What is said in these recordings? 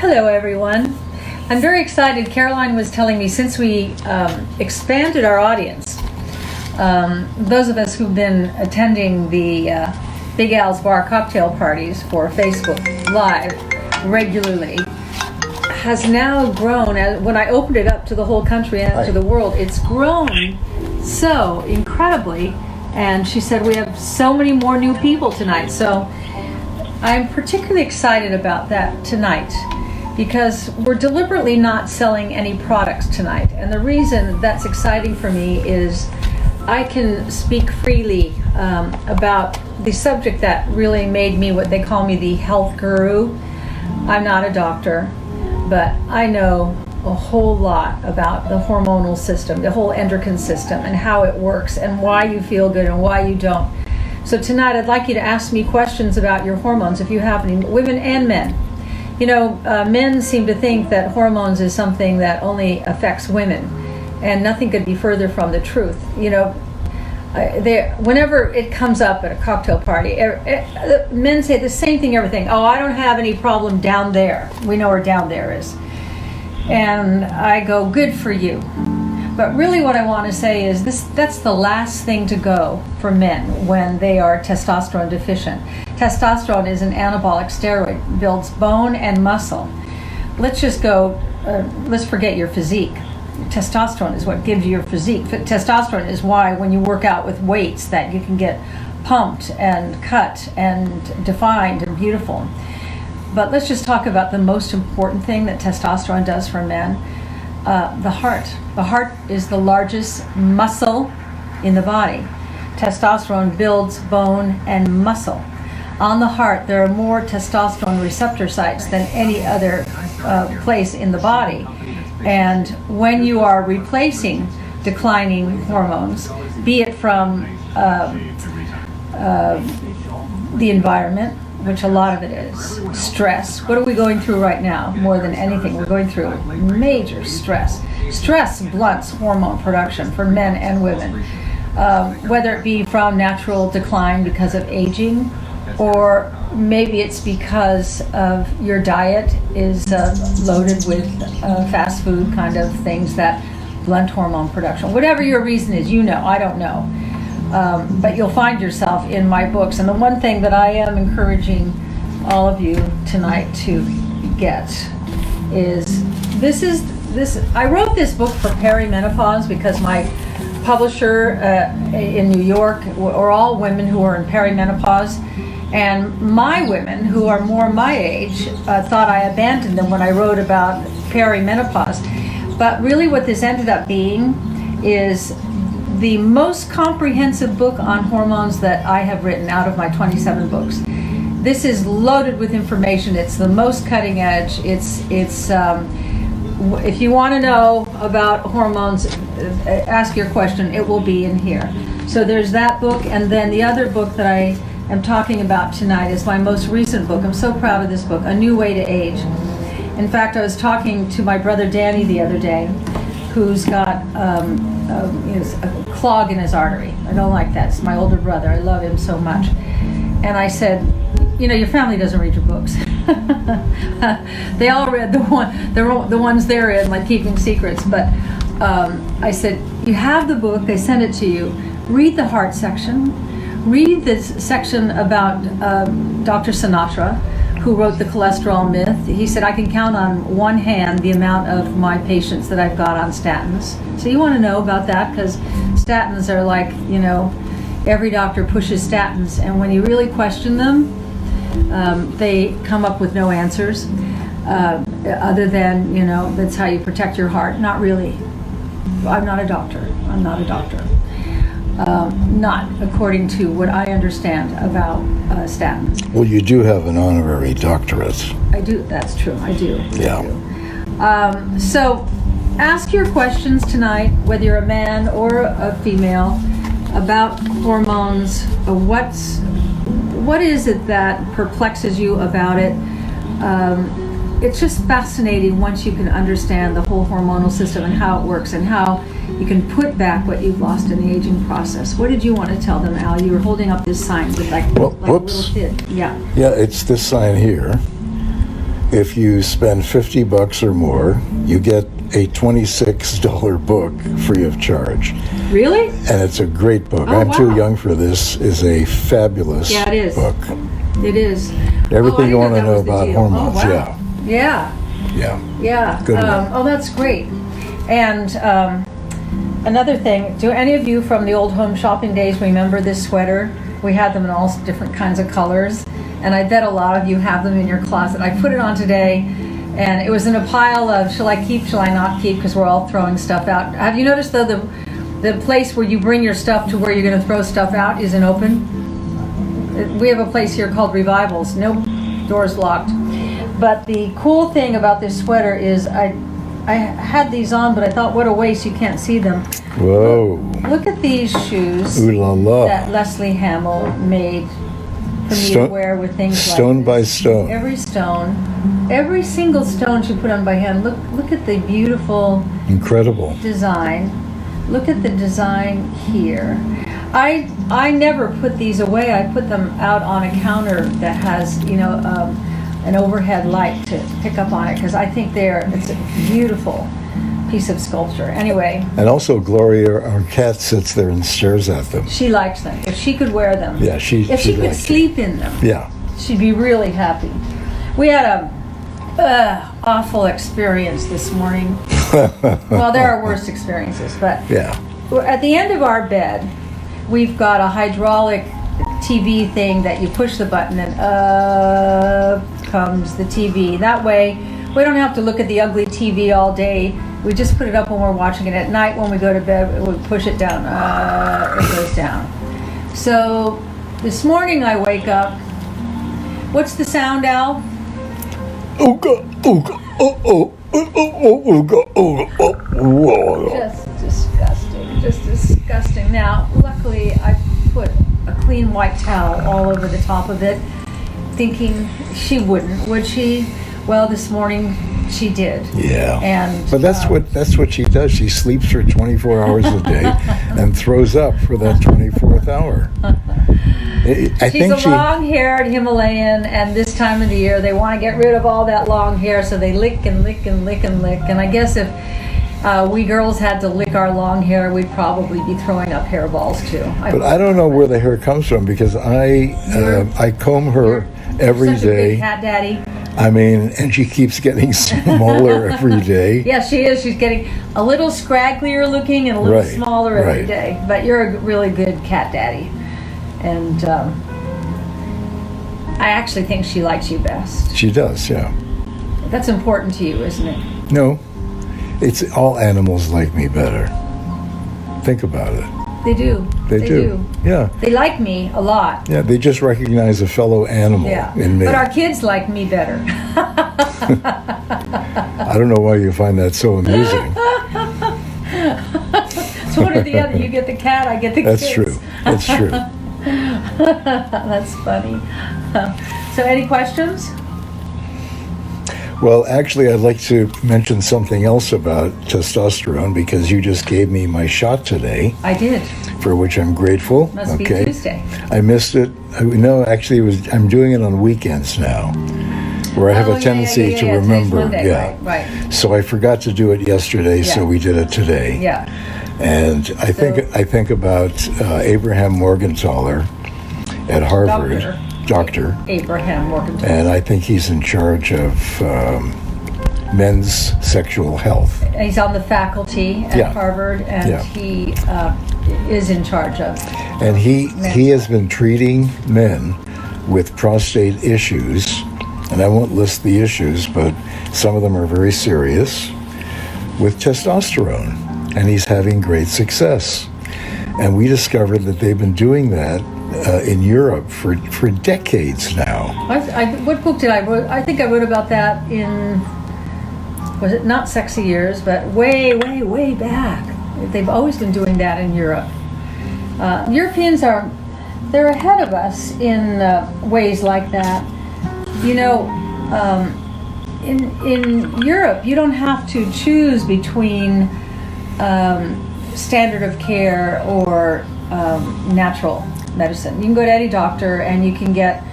Hello, everyone. I'm very excited. Caroline was telling me since we expanded our audience, those of us who've been attending the Big Al's Bar cocktail parties for Facebook Live regularly has now grown. When I opened it up to the whole country and to the world, it's grown so incredibly. And she said we have so many more new people tonight. So I'm particularly excited about that tonight because we're deliberately not selling any products tonight. And the reason that's exciting for me is I can speak freely about the subject that really made me what they call me the health guru. I'm not a doctor, but I know a whole lot about the hormonal system, the whole endocrine system, and how it works, and why you feel good and why you don't. So tonight I'd like you to ask me questions about your hormones, if you have any, women and men. You know, men seem to think that hormones is something that only affects women, and nothing could be further from the truth. You know, whenever it comes up at a cocktail party, men say the same thing, everything. Oh, I don't have any problem down there. We know where down there is. And I go, good for you. But really what I want to say is that's the last thing to go for men when they are testosterone deficient. Testosterone is an anabolic steroid, builds bone and muscle. Let's just go, let's forget your physique. Testosterone is what gives you your physique. Testosterone is why when you work out with weights that you can get pumped and cut and defined and beautiful. But let's just talk about the most important thing that testosterone does for men, the heart. The heart is the largest muscle in the body. Testosterone builds bone and muscle. On the heart, there are more testosterone receptor sites than any other place in the body. And when you are replacing declining hormones, be it from the environment, which a lot of it is, stress. What are we going through right now? More than anything, we're going through major stress. Stress blunts hormone production for men and women, whether it be from natural decline because of aging, or maybe it's because of your diet is loaded with fast food kind of things that blunt hormone production. Whatever your reason is, you know, I don't know. But you'll find yourself in my books. And the one thing that I am encouraging all of you tonight to get is this. I wrote this book for perimenopause because my publisher in New York are all women who are in perimenopause. And my women, who are more my age, thought I abandoned them when I wrote about perimenopause. But really what this ended up being is the most comprehensive book on hormones that I have written out of my 27 books. This is loaded with information. It's the most cutting edge. It's if you want to know about hormones, ask your question. It will be in here. So there's that book, and then the other book that I am talking about tonight is my most recent book. I'm so proud of this book, A New Way to Age. In fact, I was talking to my brother Danny the other day, who's got a clog in his artery. I don't like that. It's my older brother. I love him so much. And I said, you know, your family doesn't read your books. They all read the ones they're in, like Keeping Secrets. But I said, you have the book. They send it to you. Read the heart section. Read this section about Dr. Sinatra, who wrote The Cholesterol Myth. He said, I can count on one hand the amount of my patients that I've got on statins. So you want to know about that, because statins are like, you know, every doctor pushes statins, and when you really question them, they come up with no answers, other than, you know, that's how you protect your heart. Not really. I'm not a doctor. Not according to what I understand about statins. Well, you do have an honorary doctorate. I do, that's true, I do. Yeah. So ask your questions tonight, whether you're a man or a female, about hormones. What is it that perplexes you about it? It's just fascinating once you can understand the whole hormonal system and how it works and how you can put back what you've lost in the aging process. What did you want to tell them, Al? You were holding up this sign with like a little kid. Yeah. Yeah, it's this sign here. if you spend $50 or more, you get a $26 book free of charge. Really? And it's a great book. Oh, I'm wow. Too Young for This is a fabulous Yeah, it is. book. It is. Everything you want to that know was the about deal. hormones. Oh, wow. Yeah. Yeah. Good one. Oh, that's great. And another thing, do any of you from the old home shopping days remember this sweater? We had them in all different kinds of colors, and I bet a lot of you have them in your closet. I put it on today, and it was in a pile of shall I keep, shall I not keep, because we're all throwing stuff out. Have you noticed, though, the place where you bring your stuff to where you're going to throw stuff out isn't open? We have a place here called Revivals. No doors locked. But the cool thing about this sweater is I had these on, but I thought, what a waste, you can't see them. Whoa. Look at these shoes Ooh la la. that Leslie Hamill made for me to wear with things like Stone this. by stone. Every single stone she put on by hand. Look at the beautiful Incredible. design. Look at the design here. I never put these away. I put them out on a counter that has, an overhead light to pick up on it, because I think it's a beautiful piece of sculpture. Anyway. And also Gloria, our cat, sits there and stares at them. She likes them. If she could wear them. Yeah, If she could liked sleep in them. Yeah. She'd be really happy. We had a awful experience this morning. Well, there are worse experiences, but Yeah. at the end of our bed, we've got a hydraulic TV thing that you push the button and up comes the TV. That way, we don't have to look at the ugly TV all day. We just put it up when we're watching it. At night when we go to bed, we push it down. It goes down. So this morning I wake up. What's the sound, Al? Ooga, ooga, oh, oh, oh, oh, ooga, ooga, oh, whoa. Just disgusting. Now, luckily, I put a clean white towel all over the top of it, thinking she wouldn't, would she? Well, this morning she did. Yeah. And but that's what she does. She sleeps for 24 hours a day and throws up for that 24th hour. She's a long-haired Himalayan, and this time of the year they want to get rid of all that long hair, so they lick and lick and lick and lick. And I guess if we girls had to lick our long hair, we'd probably be throwing up hairballs too. But I don't know where the hair comes from, because I comb her every such a day. big cat daddy. I mean, and she keeps getting smaller every day. Yeah, she is. She's getting a little scragglier looking and a little smaller every day. But you're a really good cat daddy. And I actually think she likes you best. She does, yeah. That's important to you, isn't it? No, it's all animals like me better. Think about it. They do. They do. Yeah. They like me a lot. Yeah, they just recognize a fellow animal in me. But our kids like me better. I don't know why you find that so amusing. It's one or the other. You get the cat, I get the That's kids. true. That's true. That's funny. So any questions? Well, actually, I'd like to mention something else about testosterone, because you just gave me my shot today. I did. For which I'm grateful. Must be Tuesday. I missed it. No, actually, I'm doing it on weekends now, where I have a tendency to remember. Monday, right. So I forgot to do it yesterday, so we did it today. Yeah. And I think about Abraham Morgentaler at Harvard. Dr. Abraham Morgentaler. And I think he's in charge of men's sexual health. And he's on the faculty at Harvard, and he is in charge of. And he has been treating men with prostate issues, and I won't list the issues, but some of them are very serious, with testosterone, and he's having great success. And we discovered that they've been doing that in Europe for decades now. What book did I write? I think I wrote about that in, was it not Sexy Years, but way, way, way back. They've always been doing that in Europe. Europeans they're ahead of us in ways like that. You know, in Europe, you don't have to choose between standard of care or natural medicine. You can go to any doctor and you can get,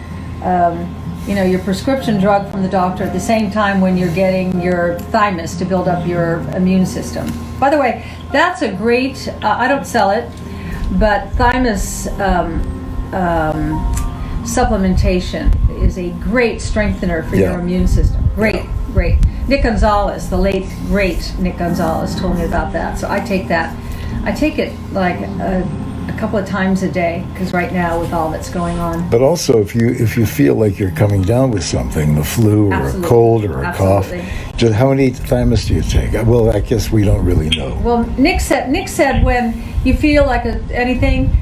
your prescription drug from the doctor at the same time when you're getting your thymus to build up your immune system. By the way, that's a great, I don't sell it, but thymus supplementation is a great strengthener for your immune system. Great. Nick Gonzalez, the late great Nick Gonzalez, told me about that. So I take that. I take it like a couple of times a day, because right now with all that's going on. But also, if you feel like you're coming down with something, the flu or a cold or a cough, just how many thymus do you take? Well, I guess we don't really know. Well, Nick said when you feel like anything,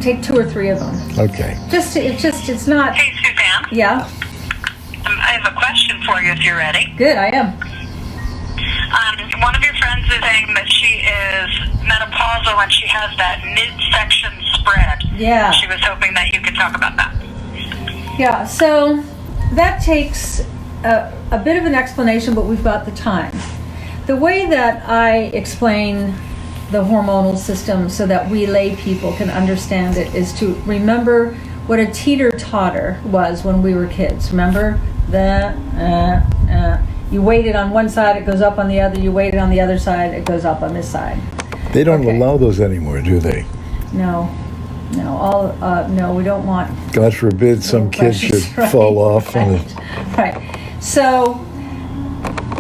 take 2 or 3 of them. Okay. It's not. Hey, Suzanne. Yeah. I have a question for you if you're ready. Good, I am. One of your friends is saying that she is menopausal and she has that midsection spread. Yeah. She was hoping that you could talk about that. Yeah, so that takes a bit of an explanation, but we've got the time. The way that I explain the hormonal system so that we lay people can understand it is to remember what a teeter-totter was when we were kids. Remember? You waited on one side, it goes up on the other. You waited on the other side, it goes up on this side. They don't allow those anymore, do they? No, we don't want. God forbid some kid should fall off. Right. So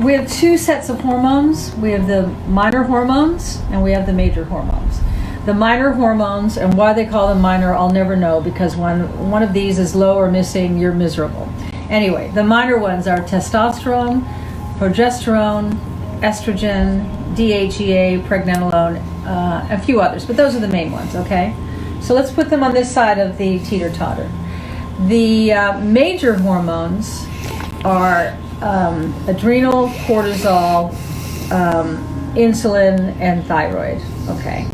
we have 2 sets of hormones. We have the minor hormones and we have the major hormones. The minor hormones, and why they call them minor, I'll never know, because when one of these is low or missing, you're miserable. Anyway, the minor ones are testosterone, progesterone, estrogen, DHEA, pregnenolone, a few others, but those are the main ones, okay? So let's put them on this side of the teeter-totter. The major hormones are adrenal, cortisol, insulin, and thyroid, okay?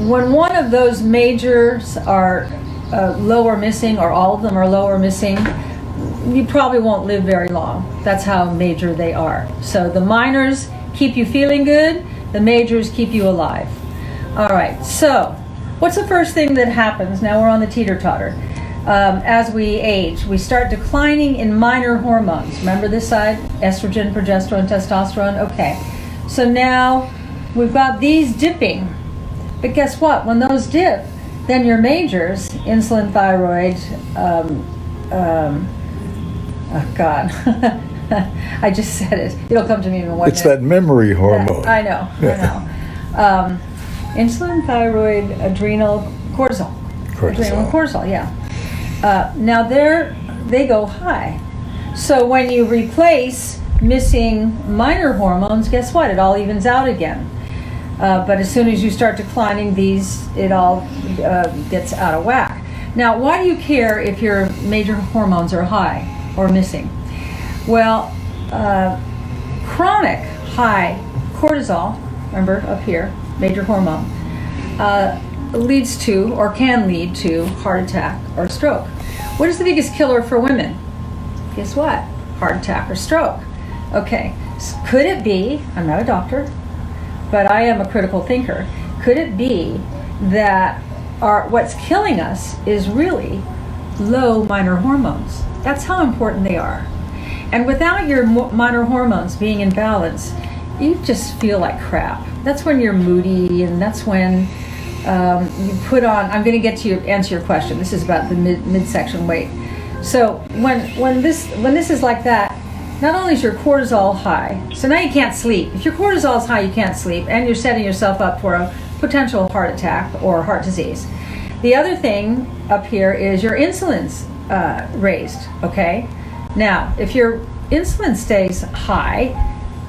When one of those majors are low or missing, or all of them are low or missing, you probably won't live very long. That's how major they are. So the minors keep you feeling good, the majors keep you alive. All right, so what's the first thing that happens? Now we're on the teeter-totter. As we age, we start declining in minor hormones. Remember this side? Estrogen, progesterone, testosterone. Okay, so now we've got these dipping. But guess what? When those dip, then your majors, insulin, thyroid, oh God, I just said it. It'll come to me in 1 minute. It's that memory hormone. I know. Insulin, thyroid, adrenal, cortisol. Adrenal and cortisol, yeah. Now they go high. So when you replace missing minor hormones, guess what? It all evens out again. But as soon as you start declining these, it all gets out of whack. Now, why do you care if your major hormones are high or missing? Well, chronic high cortisol, remember up here, major hormone, leads to or can lead to heart attack or stroke. What is the biggest killer for women? Guess what? Heart attack or stroke. Okay, could it be, I'm not a doctor, but I am a critical thinker, could it be that what's killing us is really low minor hormones? That's how important they are. And without your minor hormones being in balance, you just feel like crap. That's when you're moody, and that's when you put on, I'm going to get to answer your question. This is about the midsection weight. So when this is like that, not only is your cortisol high, so now you can't sleep. If your cortisol is high, you can't sleep, and you're setting yourself up for a potential heart attack or heart disease. The other thing up here is your insulin's raised, okay? Now, if your insulin stays high,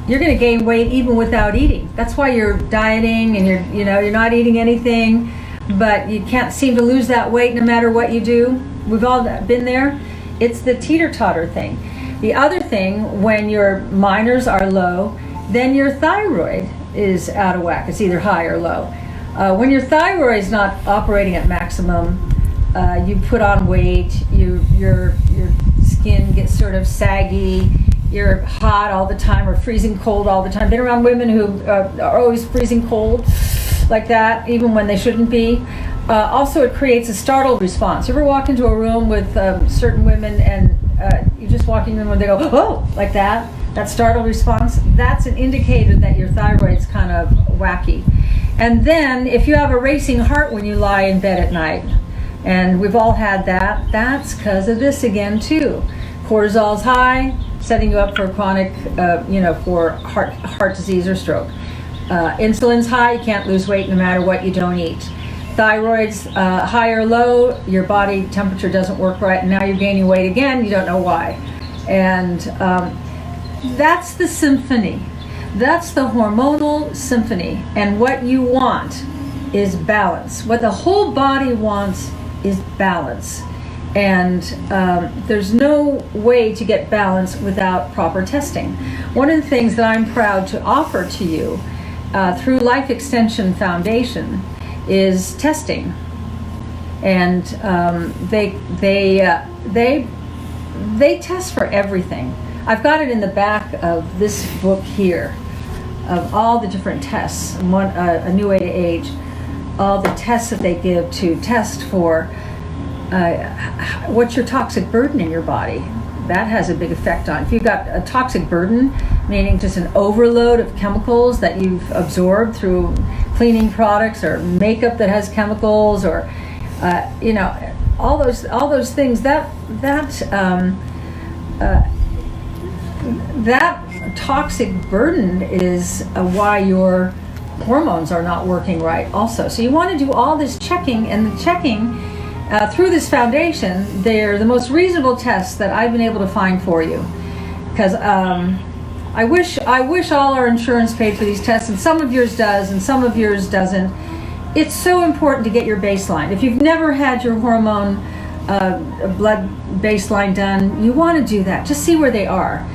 you're going to gain weight even without eating. That's why you're dieting and you're not eating anything, but you can't seem to lose that weight no matter what you do. We've all been there. It's the teeter-totter thing. The other thing, when your minors are low, then your thyroid is out of whack. It's either high or low. When your thyroid is not operating at maximum, you put on weight, your skin gets sort of saggy, you're hot all the time or freezing cold all the time. Been around women who are always freezing cold like that, even when they shouldn't be. also it creates a startle response. You ever walk into a room with certain women and you're just walking in when they go, oh, like that startle response? That's an indicator that your thyroid's kind of wacky. And then if you have a racing heart when you lie in bed at night, and we've all had that, that's because of this again too. Cortisol's high, setting you up for chronic, for heart disease or stroke. Insulin's high, you can't lose weight no matter what you don't eat. Thyroid's high or low, your body temperature doesn't work right, and now you're gaining weight again, you don't know why. And that's the symphony. That's the hormonal symphony. And what you want is balance. What the whole body wants is balance. And there's no way to get balance without proper testing. One of the things that I'm proud to offer to you through Life Extension Foundation is testing. And they test for everything. I've got it in the back of this book here, of all the different tests, A New Way to Age, all the tests that they give to test for what's your toxic burden in your body. That has a big effect on. If you've got a toxic burden, meaning just an overload of chemicals that you've absorbed through cleaning products or makeup that has chemicals, or all those things, that toxic burden is why your hormones are not working right also. So you want to do all this checking, and the checking through this foundation, they're the most reasonable tests that I've been able to find for you. Because I wish all our insurance paid for these tests, and some of yours does and some of yours doesn't. It's so important to get your baseline. If you've never had your hormone blood baseline done, you want to do that. Just see where they are.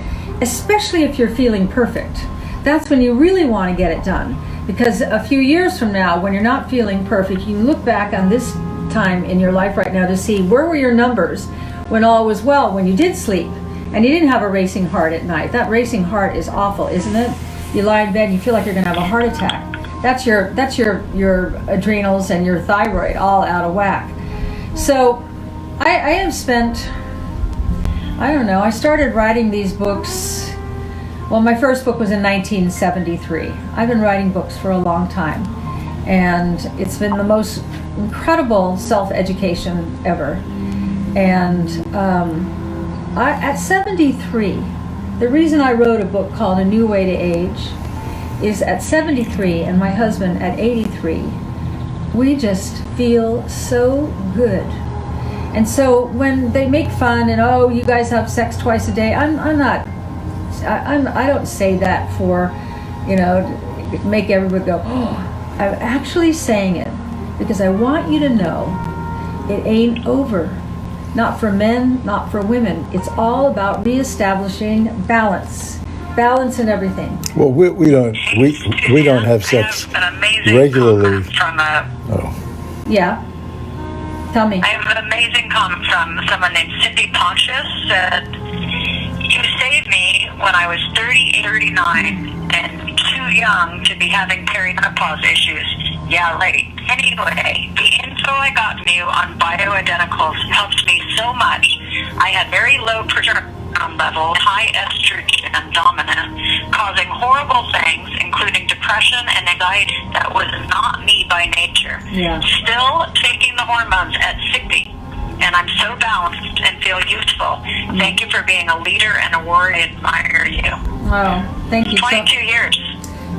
Especially if you're feeling perfect. That's when you really want to get it done. Because a few years from now, when you're not feeling perfect, you look back on this time in your life right now to see where were your numbers when all was well, when you did sleep and you didn't have a racing heart at night. That racing heart is awful, isn't it? You lie in bed and you feel like you're going to have a heart attack. That's your adrenals and your thyroid all out of whack. So I have spent, I started writing these books. Well, my first book was in 1973. I've been writing books for a long time, and it's been the most incredible self-education ever. And at 73, the reason I wrote a book called A New Way to Age is at 73 and my husband at 83, we just feel so good. And so when they make fun and, oh, you guys have sex twice a day, I don't say that for, make everybody go, oh. I'm actually saying it because I want you to know it ain't over. Not for men, not for women. It's all about reestablishing balance in everything. Well, we don't have sex regularly. Yeah. Tell me. I have an amazing comment from someone named Cindy Pontius. Said, you saved me when I was 39 and too young to be having perimenopause issues. Yeah, right. Anyway, the info I got from you on bioidenticals helped me so much. I had very low progesterone level, high estrogen dominant, causing horrible things, including depression and anxiety that was not me by nature. Yeah. Still taking the hormones at 60, and I'm so balanced and feel useful. Thank you for being a leader and a warrior. I admire you. Oh, thank you. 22 years.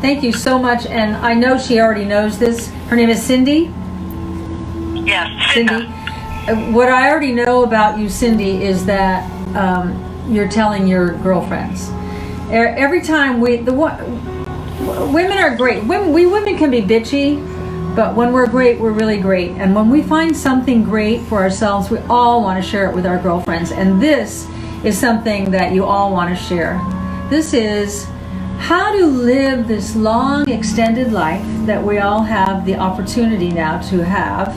Thank you so much, and I know she already knows this. Her name is Cindy? Yes. Cindy. What I already know about you, Cindy, is that you're telling your girlfriends. Every time women are great. We women can be bitchy, but when we're great, we're really great. And when we find something great for ourselves, we all want to share it with our girlfriends. And this is something that you all want to share. This is how to live this long, extended life that we all have the opportunity now to have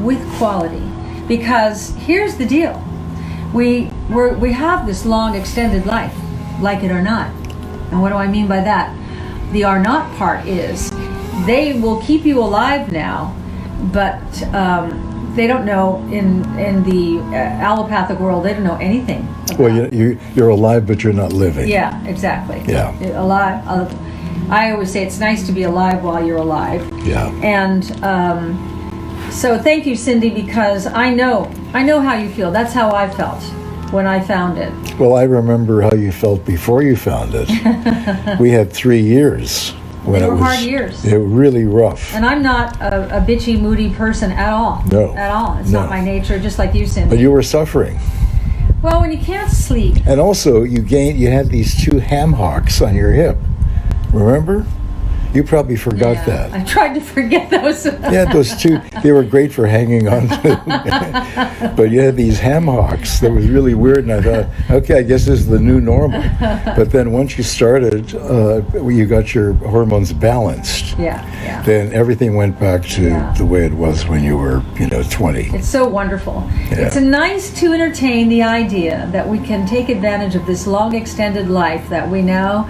with quality. Because here's the deal. We have this long, extended life, like it or not. And what do I mean by that? The are not part is they will keep you alive now but they don't know in the allopathic world. They don't know anything about. Well, you're alive, but you're not living. Yeah, exactly. Yeah. Alive. I always say it's nice to be alive while you're alive. Yeah. And so thank you, Cindy, because I know how you feel. That's how I felt when I found it. Well, I remember how you felt before you found it. We had 3 years when They were it was hard years. They were really rough. And I'm not a bitchy, moody person at all. No. At all. It's No. not my nature, just like you, Cindy. But you were suffering. Well, when you can't sleep. And also, you had these 2 ham hocks on your hip. Remember? You probably forgot that. I tried to forget those. Yeah, those 2, they were great for hanging on to. But you had these ham hocks that was really weird, and I thought, okay, I guess this is the new normal. But then once you started, you got your hormones balanced. Yeah. Then everything went back to the way it was when you were, 20. It's so wonderful. Yeah. It's nice to entertain the idea that we can take advantage of this long extended life that we now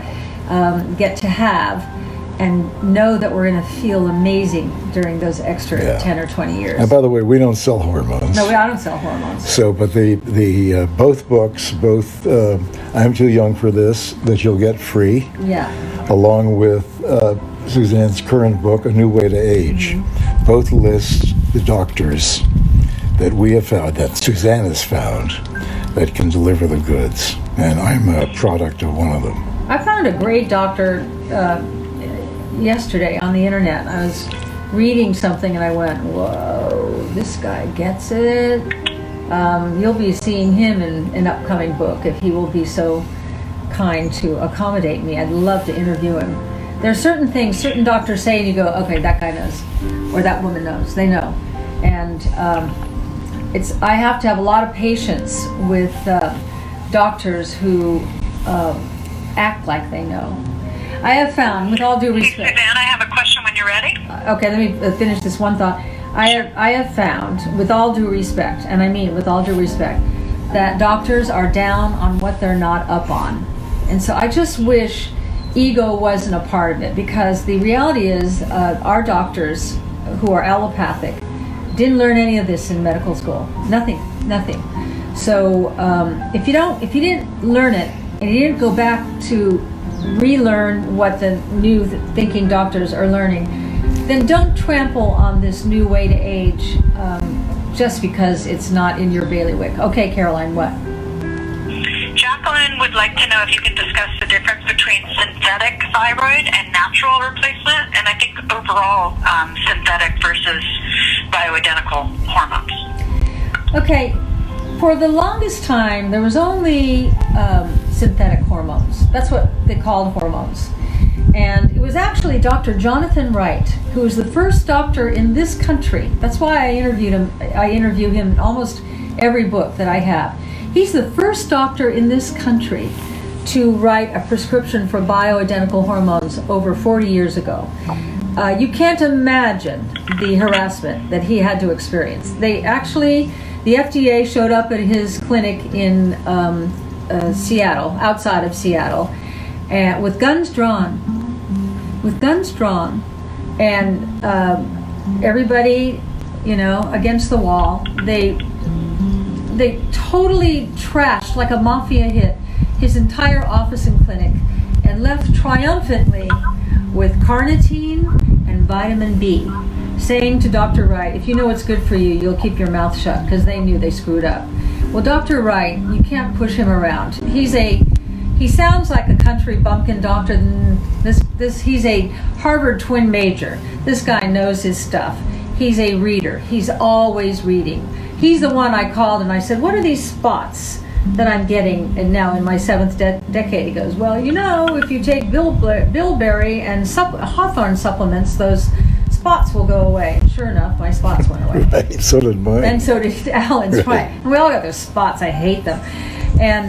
get to have, and know that we're going to feel amazing during those extra 10 or 20 years. And by the way, we don't sell hormones. No, I don't sell hormones. So, but the both books, I'm Too Young for This, that you'll get free. Yeah. Along with Suzanne's current book, A New Way to Age. Mm-hmm. Both list the doctors that we have found, that Suzanne has found, that can deliver the goods. And I'm a product of one of them. I found a great doctor yesterday on the internet. I was reading something and I went, whoa, this guy gets it. You'll be seeing him in an upcoming book if he will be so kind to accommodate me. I'd love to interview him. There are certain things certain doctors say and you go, okay, that guy knows, or that woman knows. They know. And I have to have a lot of patience with doctors who act like they know. I have found, with all due respect... Hey, Suzanne, I have a question when you're ready. Okay, let me finish this one thought. I have found, with all due respect, and I mean with all due respect, that doctors are down on what they're not up on. And so I just wish ego wasn't a part of it, because the reality is our doctors who are allopathic didn't learn any of this in medical school. Nothing. So if you didn't learn it, and you didn't go back to relearn what the new thinking doctors are learning, then don't trample on this new way to age just because it's not in your bailiwick. Okay, Caroline, what? Jacqueline would like to know if you can discuss the difference between synthetic thyroid and natural replacement, and I think overall synthetic versus bioidentical hormones. Okay, for the longest time, there was only synthetic hormones. That's what they called hormones. And it was actually Dr. Jonathan Wright, who was the first doctor in this country. That's why I interview him in almost every book that I have. He's the first doctor in this country to write a prescription for bioidentical hormones over 40 years ago. You can't imagine the harassment that he had to experience. The FDA showed up at his clinic in Seattle, outside of Seattle, and with guns drawn, and everybody, against the wall. They totally trashed, like a mafia hit, his entire office and clinic, and left triumphantly with carnitine and vitamin B, saying to Dr. Wright, if you know what's good for you, you'll keep your mouth shut, because they knew they screwed up. Well, Dr. Wright, you can't push him around. He sounds like a country bumpkin doctor. He's a Harvard twin major. This guy knows his stuff. He's a reader. He's always reading. He's the one I called and I said, what are these spots that I'm getting now in my 7th decade? He goes, well, if you take bilberry and hawthorn supplements, those spots will go away. And sure enough, my spots went away. Right, so did mine. And so did Alan's, right. And we all got those spots. I hate them. And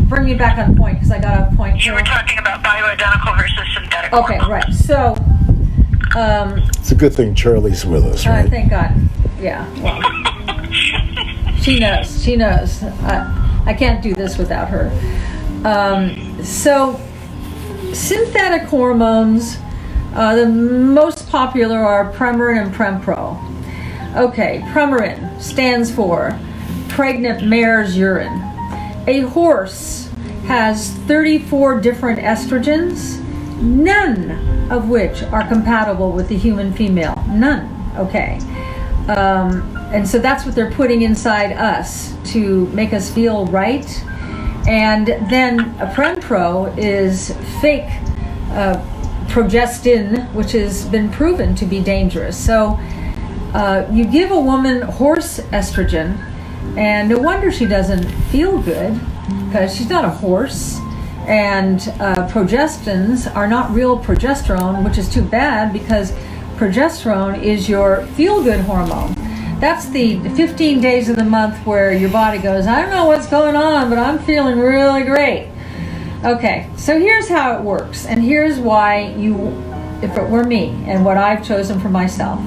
bring me back on point, because I got a point. You were talking about bioidentical versus synthetic. Okay, right. So it's a good thing Charlie's with us, right? Thank God. Yeah. Well, she knows. I can't do this without her. So synthetic hormones The most popular are Premarin and Prempro. Okay, Premarin stands for pregnant mare's urine. A horse has 34 different estrogens, none of which are compatible with the human female. None. Okay. And so that's what they're putting inside us to make us feel right. And then a Prempro is fake progestin, which has been proven to be dangerous. So you give a woman horse estrogen, and no wonder she doesn't feel good, because she's not a horse. And progestins are not real progesterone, which is too bad, because progesterone is your feel-good hormone. That's the 15 days of the month where your body goes, I don't know what's going on, but I'm feeling really great. Okay, so here's how it works, and here's why if it were me, and what I've chosen for myself,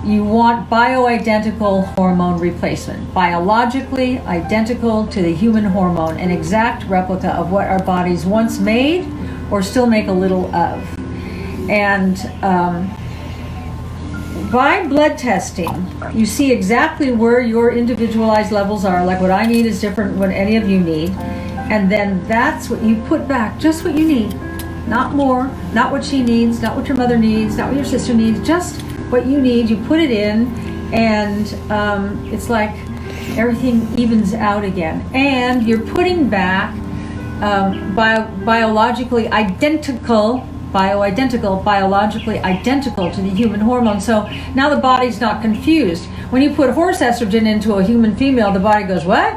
you want bioidentical hormone replacement. Biologically identical to the human hormone, an exact replica of what our bodies once made or still make a little of. And by blood testing, you see exactly where your individualized levels are, like what I need is different than what any of you need. And then that's what you put back, just what you need. Not more, not what she needs, not what your mother needs, not what your sister needs, just what you need. You put it in, and it's like everything evens out again. And you're putting back biologically identical, biologically identical to the human hormone. So now the body's not confused. When you put horse estrogen into a human female, the body goes, what?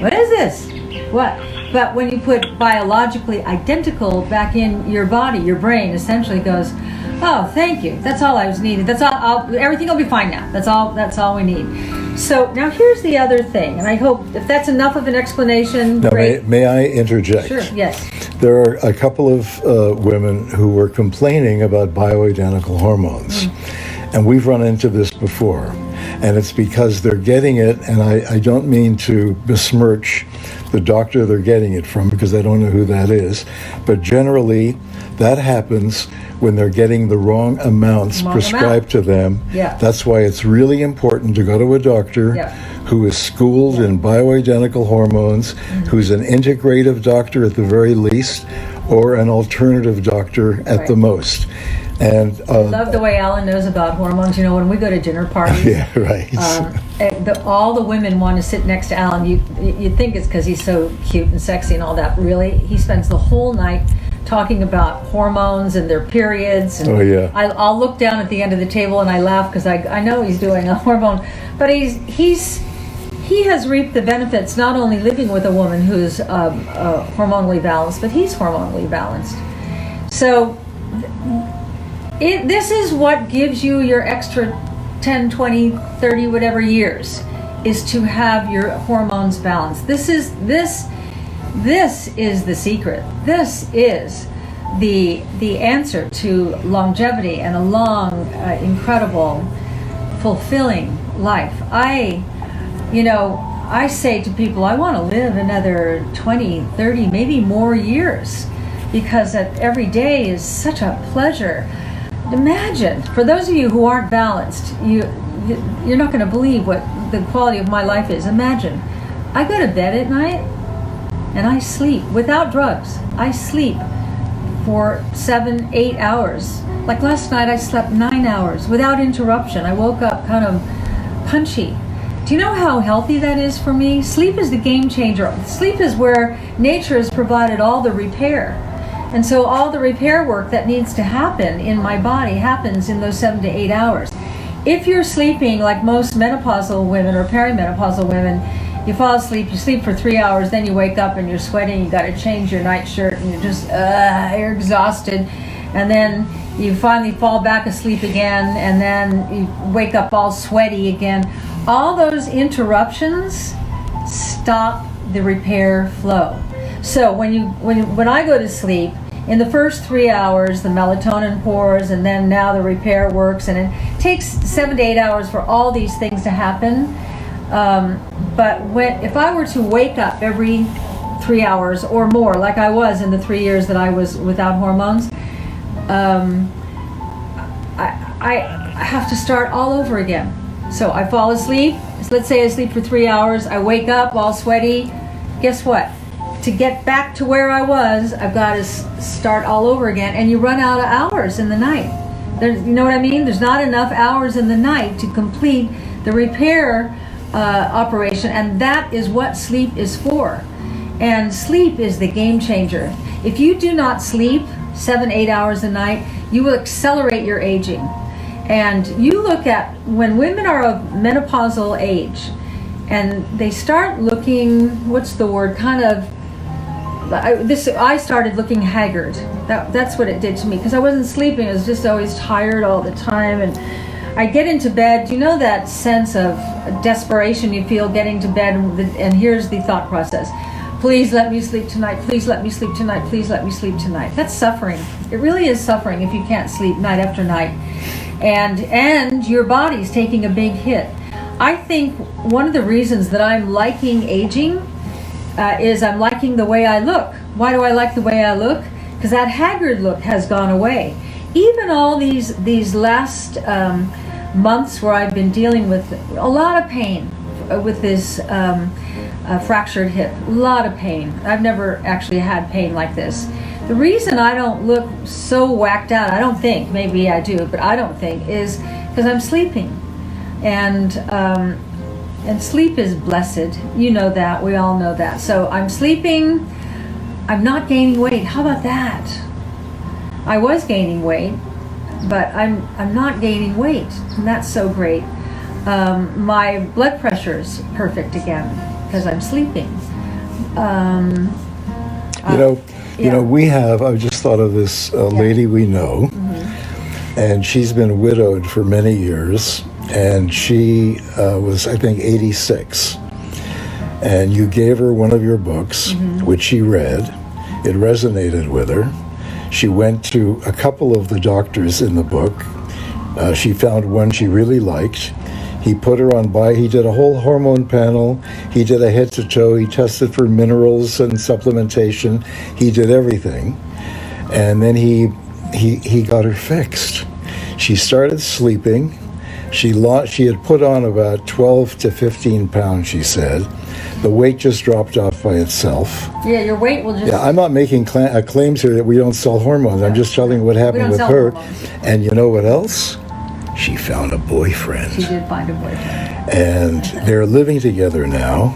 What is this? What? But when you put biologically identical back in your body, your brain essentially goes, oh, thank you. That's all I was needed. That's all. Everything will be fine now. That's all we need. So now here's the other thing, and I hope if that's enough of an explanation. Now, may I interject? Sure. Yes. There are a couple of women who were complaining about bioidentical hormones, and we've run into this before, and it's because they're getting it, and I don't mean to besmirch the doctor they're getting it from, because I don't know who that is, but generally that happens when they're getting the wrong amounts prescribed to them. Yeah. That's why it's really important to go to a doctor who is schooled in bioidentical hormones, who's an integrative doctor at the very least, or an alternative doctor at the most. And I love the way Alan knows about hormones. You know, when we go to dinner parties, yeah, right. All the women want to sit next to Alan. You'd think it's because he's so cute and sexy and all that. Really, he spends the whole night talking about hormones and their periods. And I'll look down at the end of the table and I laugh because I know he's doing a hormone, but he has reaped the benefits not only living with a woman who's hormonally balanced, but he's hormonally balanced. So this is what gives you your extra 10, 20, 30, whatever years, is to have your hormones balanced. This is the secret. This is the answer to longevity and a long, incredible, fulfilling life. I say to people, I want to live another 20, 30, maybe more years, because every day is such a pleasure. Imagine, for those of you who aren't balanced, you're not going to believe what the quality of my life is. Imagine, I go to bed at night and I sleep without drugs. I sleep for 7-8 hours. Like last night I slept 9 hours without interruption. I woke up kind of punchy. Do you know how healthy that is for me? Sleep is the game changer. Sleep is where nature has provided all the repair. And so all the repair work that needs to happen in my body happens in those 7 to 8 hours. If you're sleeping like most menopausal women or perimenopausal women, you fall asleep, you sleep for 3 hours, then you wake up and you're sweating, you got to change your nightshirt, and you're just, you're exhausted. And then you finally fall back asleep again, and then you wake up all sweaty again. All those interruptions stop the repair flow. So when I go to sleep, in the first 3 hours, the melatonin pours, and then now the repair works, and it takes 7 to 8 hours for all these things to happen. But if I were to wake up every 3 hours or more, like I was in the 3 years that I was without hormones, I have to start all over again. So I fall asleep. Let's say I sleep for 3 hours. I wake up all sweaty. Guess what? To get back to where I was, I've got to start all over again. And you run out of hours in the night. You know what I mean? There's not enough hours in the night to complete the repair operation. And that is what sleep is for. And sleep is the game changer. If you do not sleep 7-8 hours a night, you will accelerate your aging. And you look at when women are of menopausal age and they start looking, what's the word, I started looking haggard. That's what it did to me, because I wasn't sleeping. I was just always tired all the time. And I get into bed, you know that sense of desperation you feel getting to bed, and here's the thought process. Please let me sleep tonight. Please let me sleep tonight. Please let me sleep tonight. That's suffering. It really is suffering if you can't sleep night after night. And your body's taking a big hit. I think one of the reasons that I'm liking aging is I'm liking the way I look. Why do I like the way I look? Because that haggard look has gone away. Even all these last months where I've been dealing with a lot of pain with this fractured hip, a lot of pain. I've never actually had pain like this. The reason I don't look so whacked out, I don't think, maybe I do, but I don't think, is because I'm sleeping. And sleep is blessed. You know that. We all know that. So I'm sleeping. I'm not gaining weight. How about that? I was gaining weight, but I'm not gaining weight, and that's so great. My blood pressure is perfect again because I'm sleeping. I just thought of this lady we know, and she's been widowed for many years, and she was, I think, 86. And you gave her one of your books, which she read. It resonated with her. She went to a couple of the doctors in the book. She found one she really liked. He put her on he did a whole hormone panel. He did a head to toe. He tested for minerals and supplementation. He did everything. And then he got her fixed. She started sleeping. She had put on about 12 to 15 pounds, she said. The weight just dropped off by itself. Yeah, your weight will just... Yeah, I'm not making claims here that we don't sell hormones. I'm just telling what happened with her. Hormones. And you know what else? She found a boyfriend. She did find a boyfriend. And they're living together now.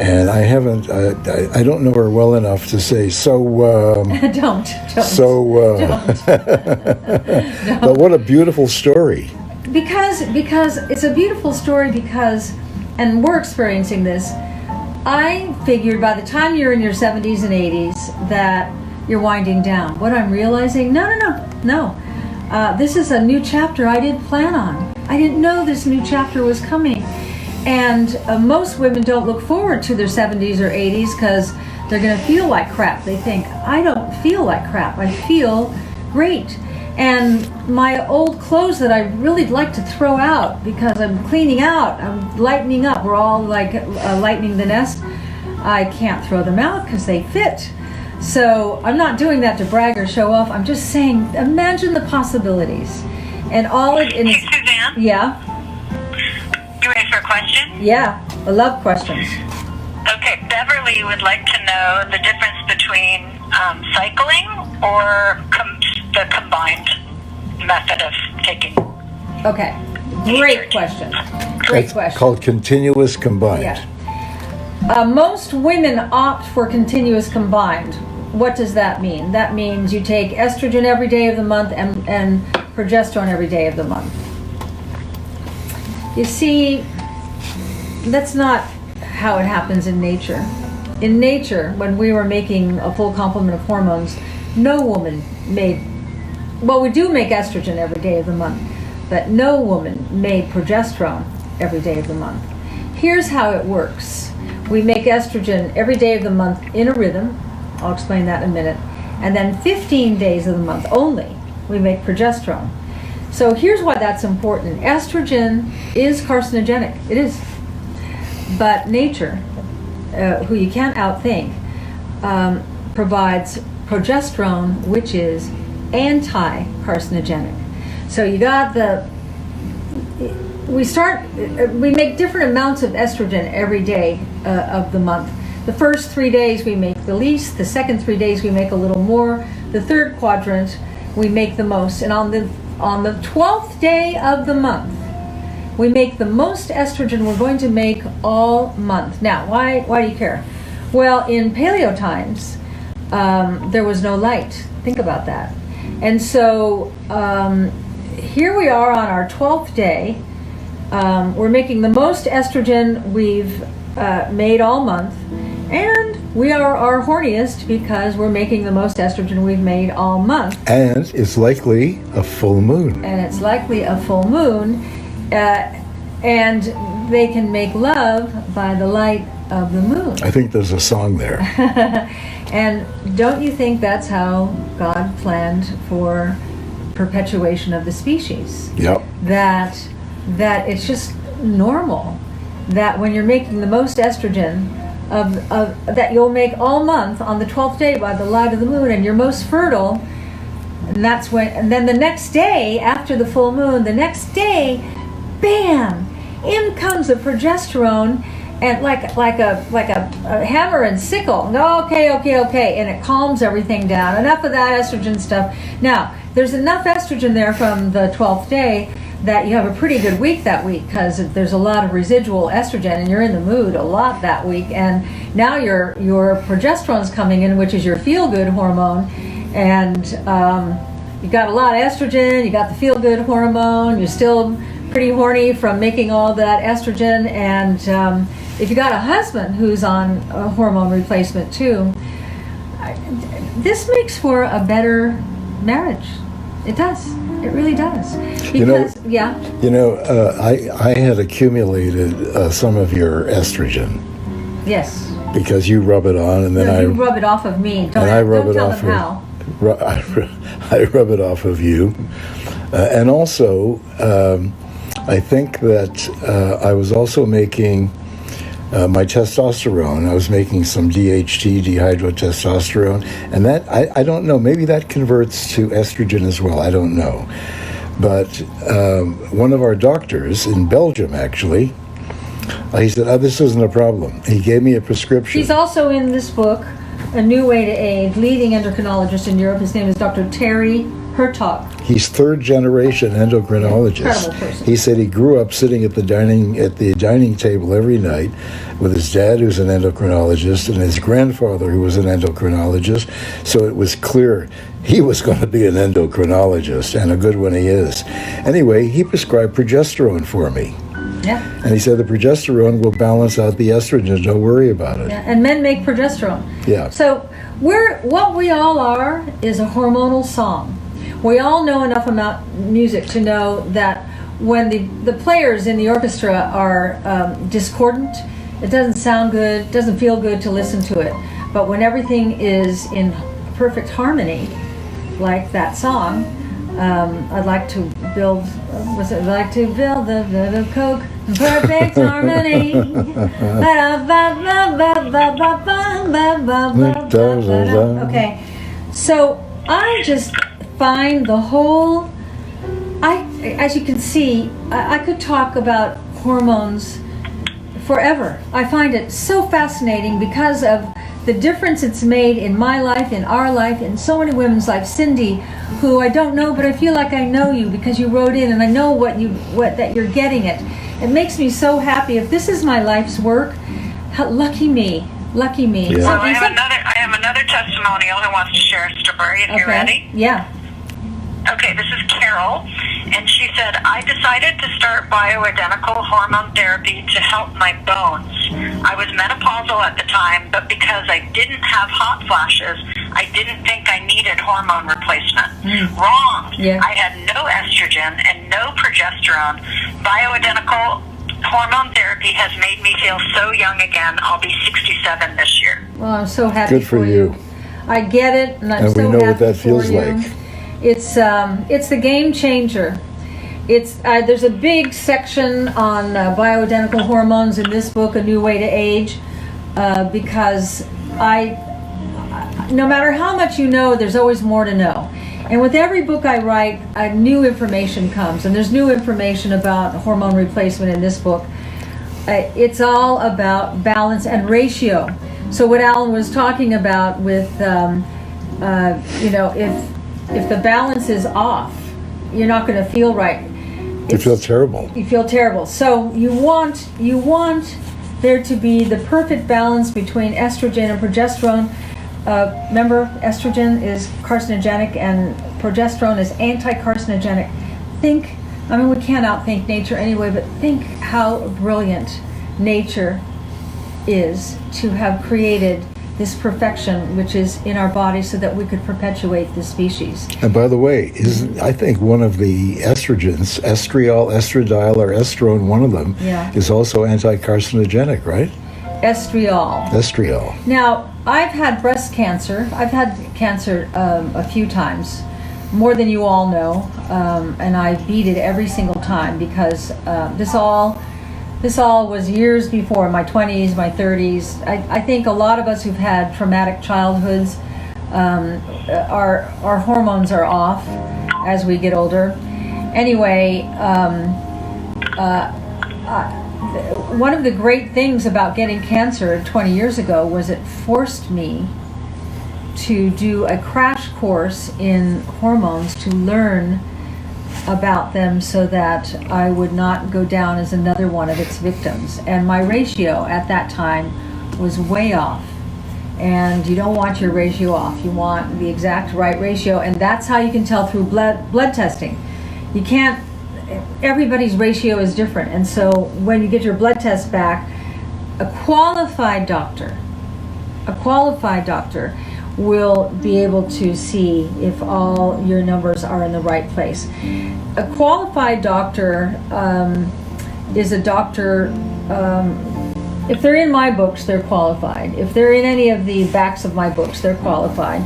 And I don't know her well enough to say, Don't. Don't. But what a beautiful story. Because it's a beautiful story and we're experiencing this. I figured by the time you're in your 70s and 80s that you're winding down. What I'm realizing, no. This is a new chapter I didn't plan on. I didn't know this new chapter was coming. And most women don't look forward to their 70s or 80s because they're going to feel like crap. They think, I don't feel like crap. I feel great. And my old clothes that I really like to throw out because I'm cleaning out, I'm lightening up. We're all like lightening the nest. I can't throw them out because they fit. So I'm not doing that to brag or show off. I'm just saying, imagine the possibilities. And all it is... Hey, Suzanne? Yeah? You ready for a question? Yeah, I love questions. Okay, Beverly would like to know the difference between cycling or the combined method of taking. Okay, great question. It's called continuous combined. Yeah. Most women opt for continuous combined. What does that mean? That means you take estrogen every day of the month and progesterone every day of the month. You see, that's not how it happens in nature. In nature, when we were making a full complement of hormones, no woman made... Well, we do make estrogen every day of the month, but no woman made progesterone every day of the month. Here's how it works. We make estrogen every day of the month in a rhythm. I'll explain that in a minute. And then 15 days of the month only, we make progesterone. So here's why that's important. Estrogen is carcinogenic. It is. But nature, who you can't outthink, provides progesterone, which is anti-carcinogenic. So you got we make different amounts of estrogen every day of the month. The first 3 days we make the least, the second 3 days we make a little more, the third quadrant we make the most, and on the 12th day of the month we make the most estrogen we're going to make all month. Now, why do you care? Well, in paleo times, there was no light. Think about that. And so here we are on our 12th day. We're making the most estrogen we've made all month, and we are our horniest because we're making the most estrogen we've made all month. And it's likely a full moon. And they can make love by the light of the moon. I think there's a song there. And don't you think that's how God planned for perpetuation of the species? Yep. That it's just normal that when you're making the most estrogen of that you'll make all month on the 12th day by the light of the moon, and you're most fertile, and then the next day after the full moon, bam, in comes the progesterone, and like a hammer and sickle. Okay, and it calms everything down. Enough of that estrogen stuff. Now, there's enough estrogen there from the 12th day that you have a pretty good week that week, because there's a lot of residual estrogen and you're in the mood a lot that week. And now your progesterone's coming in, which is your feel-good hormone, and you got a lot of estrogen, you got the feel-good hormone, you're still pretty horny from making all that estrogen, and if you got a husband who's on a hormone replacement too, this makes for a better marriage. It does. It really does. Because, I had accumulated some of your estrogen. Yes. Because you rub it on, and then you rub it off of me. I rub it off it off of you, and also I think that I was also making my testosterone. I was making some DHT, dihydrotestosterone, and that I don't know. Maybe that converts to estrogen as well. I don't know. But one of our doctors in Belgium, actually, he said, "This isn't a problem." He gave me a prescription. He's also in this book, A New Way to Age, leading endocrinologist in Europe. His name is Dr. Terry Hertog. He's third generation endocrinologist. Incredible person. He said he grew up sitting at the dining table every night with his dad, who's an endocrinologist, and his grandfather, who was an endocrinologist. So it was clear he was going to be an endocrinologist, and a good one he is. Anyway, he prescribed progesterone for me. Yeah. And he said the progesterone will balance out the estrogen. Don't worry about it. Yeah. And men make progesterone. Yeah. So what we all are is a hormonal song. We all know enough about music to know that when the players in the orchestra are discordant, it doesn't sound good, doesn't feel good to listen to it. But when everything is in perfect harmony, like that song, I'd like to build, the Coke in perfect harmony. Okay, so I just find the whole, as you can see, I could talk about hormones forever. I find it so fascinating because of the difference it's made in my life, in our life, in so many women's lives. Cindy, who I don't know, but I feel like I know you because you wrote in, and I know that you're getting it. It makes me so happy. If this is my life's work, lucky me. Lucky me. Yeah. So I have another testimonial who wants to share a story. If you're ready. Yeah. Okay, this is Carol, and she said, I decided to start bioidentical hormone therapy to help my bones. I was menopausal at the time, but because I didn't have hot flashes, I didn't think I needed hormone replacement. Wrong. Yeah. I had no estrogen and no progesterone. Bioidentical hormone therapy has made me feel so young again. I'll be 67 this year. Well, I'm so happy Good for you. I get it, and I'm And so we know happy what that feels for you. like. It's the game changer. It's there's a big section on bioidentical hormones in this book, A New Way to Age, because no matter how much you know, there's always more to know. And with every book I write, new information comes, and there's new information about hormone replacement in this book. It's all about balance and ratio. So what Alan was talking about with, if the balance is off, you're not going to feel right. You feel terrible. You feel terrible. So you want there to be the perfect balance between estrogen and progesterone. Remember, estrogen is carcinogenic and progesterone is anti-carcinogenic. We can't outthink nature anyway, but think how brilliant nature is to have created this perfection which is in our body so that we could perpetuate the species. And by the way, I think one of the estrogens, estriol, estradiol, or estrone, one of them, is also anti-carcinogenic, right? Estriol. Now, I've had breast cancer. I've had cancer a few times, more than you all know, and I beat it every single time because this all was years before, my 20s, my 30s. I think a lot of us who've had traumatic childhoods, our hormones are off as we get older. Anyway, one of the great things about getting cancer 20 years ago was it forced me to do a crash course in hormones to learn about them so that I would not go down as another one of its victims. And my ratio at that time was way off. And you don't want your ratio off. You want the exact right ratio, and that's how you can tell through blood testing. You can't, everybody's ratio is different, and so when you get your blood test back, a qualified doctor will be able to see if all your numbers are in the right place. A qualified doctor is a doctor, if they're in my books, they're qualified. If they're in any of the backs of my books, they're qualified.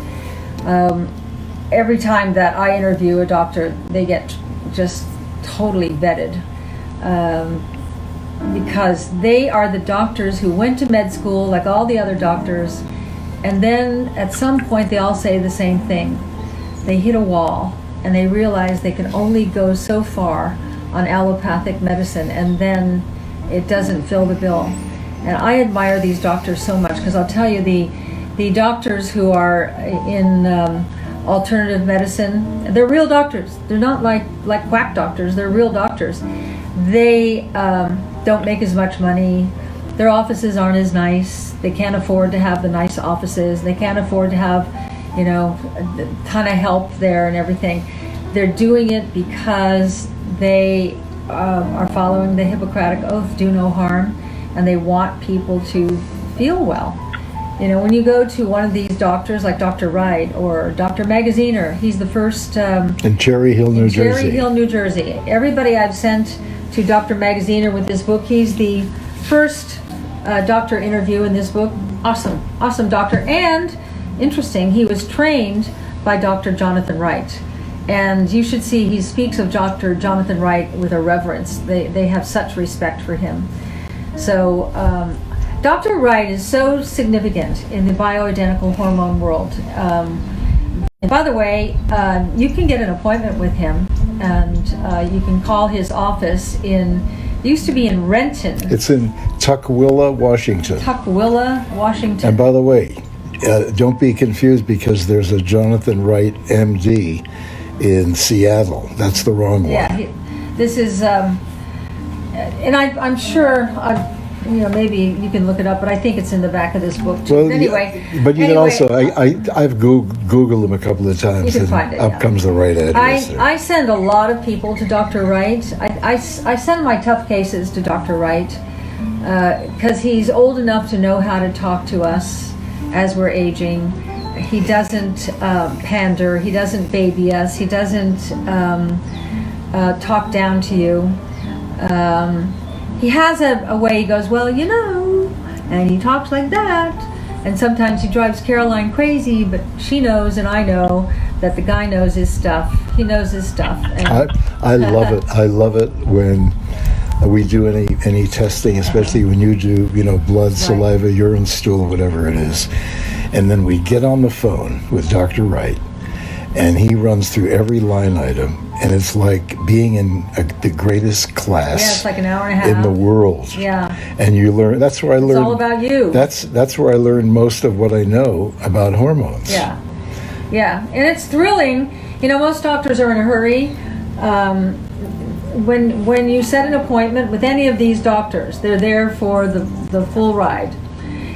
Every time that I interview a doctor, they get just totally vetted. Because they are the doctors who went to med school like all the other doctors, and then at some point they all say the same thing. They hit a wall and they realize they can only go so far on allopathic medicine, and then it doesn't fill the bill. And I admire these doctors so much, because I'll tell you, the doctors who are in alternative medicine, they're real doctors. They're not like quack doctors. They're real doctors. They don't make as much money. Their offices aren't as nice. They can't afford to have the nice offices. They can't afford to have, a ton of help there and everything. They're doing it because they are following the Hippocratic Oath, do no harm, and they want people to feel well. When you go to one of these doctors like Dr. Wright or Dr. Magaziner, he's the first... in Cherry Hill, New Jersey. Cherry Hill, New Jersey. Everybody I've sent to Dr. Magaziner with this book, he's the first doctor interview in this book. Awesome doctor. And interesting, he was trained by Dr. Jonathan Wright. And you should see, he speaks of Dr. Jonathan Wright with a reverence. They have such respect for him. So Dr. Wright is so significant in the bioidentical hormone world. And by the way, you can get an appointment with him, and you can call his office it used to be in Renton. It's in Tukwila, Washington. And by the way, don't be confused, because there's a Jonathan Wright, MD, in Seattle. That's the wrong one. Yeah, this is, and I'm sure, maybe you can look it up, but I think it's in the back of this book too. Well, anyway. But you can also, I've Googled him a couple of times, you can find it, up comes the right address. I send a lot of people to Dr. Wright. I send my tough cases to Dr. Wright because he's old enough to know how to talk to us as we're aging. He doesn't pander. He doesn't baby us. He doesn't talk down to you. He has a way he goes, well, and he talks like that. And sometimes he drives Caroline crazy, but she knows and I know that the guy knows his stuff. He knows his stuff. And I love it. I love it when we do any testing, especially when you do, blood, saliva, urine, stool, whatever it is. And then we get on the phone with Dr. Wright, and he runs through every line item, and it's like being in the greatest class. Yeah, it's like an hour and a half in the world. Yeah, and you learn. That's where I learned. It's all about you. That's where I learned most of what I know about hormones. Yeah, and it's thrilling. You know, most doctors are in a hurry. When you set an appointment with any of these doctors, they're there for the full ride.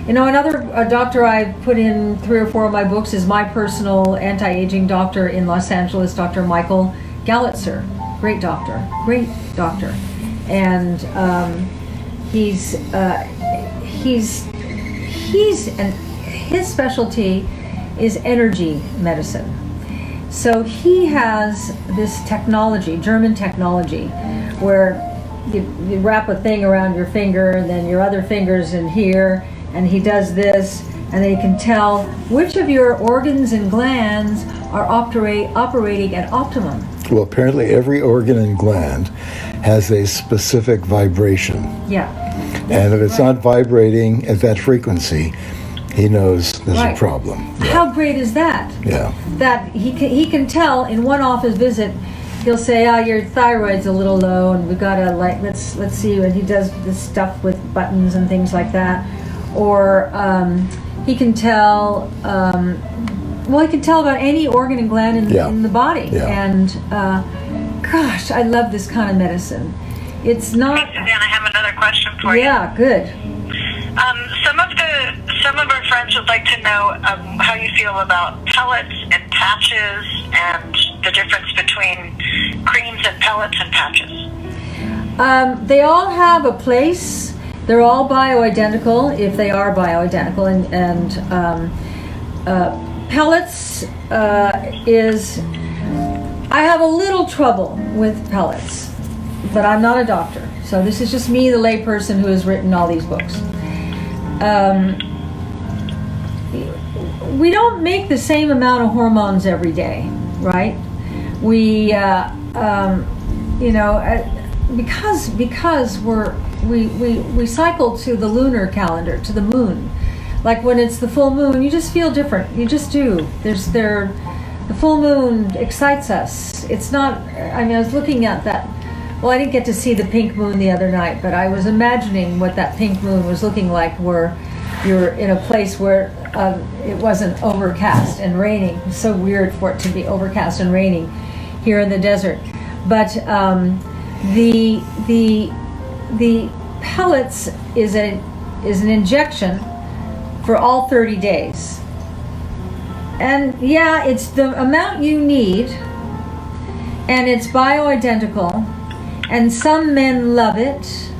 You know, a doctor I put in 3 or 4 of my books is my personal anti-aging doctor in Los Angeles, Dr. Michael Gallitzer. Great doctor. And his specialty is energy medicine. So he has this technology, German technology, where you wrap a thing around your finger and then your other finger's in here, and he does this, and then he can tell which of your organs and glands are operating at optimum. Well, apparently every organ and gland has a specific vibration. Yeah. And if it's not vibrating at that frequency, he knows there's a problem. Yeah. How great is that? Yeah. That he can tell in one office visit. He'll say, your thyroid's a little low, and we've got to let's see. And he does this stuff with buttons and things like that. Or he can tell. He can tell about any organ and gland in the body. Yeah. And gosh, I love this kind of medicine. It's not. Hey, Suzanne, I have another question for you. Yeah, good. Some of our friends would like to know how you feel about pellets and patches and the difference between creams and pellets and patches. They all have a place. They're all bioidentical, if they are bioidentical, and pellets is. I have a little trouble with pellets, but I'm not a doctor, so this is just me, the layperson who has written all these books. We don't make the same amount of hormones every day, right? We, because we cycle to the lunar calendar, to the moon. Like when it's the full moon, you just feel different. You just do. The full moon excites us. It's not. I was looking at that. Well, I didn't get to see the pink moon the other night, but I was imagining what that pink moon was looking like, where you're in a place where it wasn't overcast and raining. It's so weird for it to be overcast and raining here in the desert. But the pellets is an injection for all 30 days. And yeah, it's the amount you need, and it's bioidentical, and some men love it,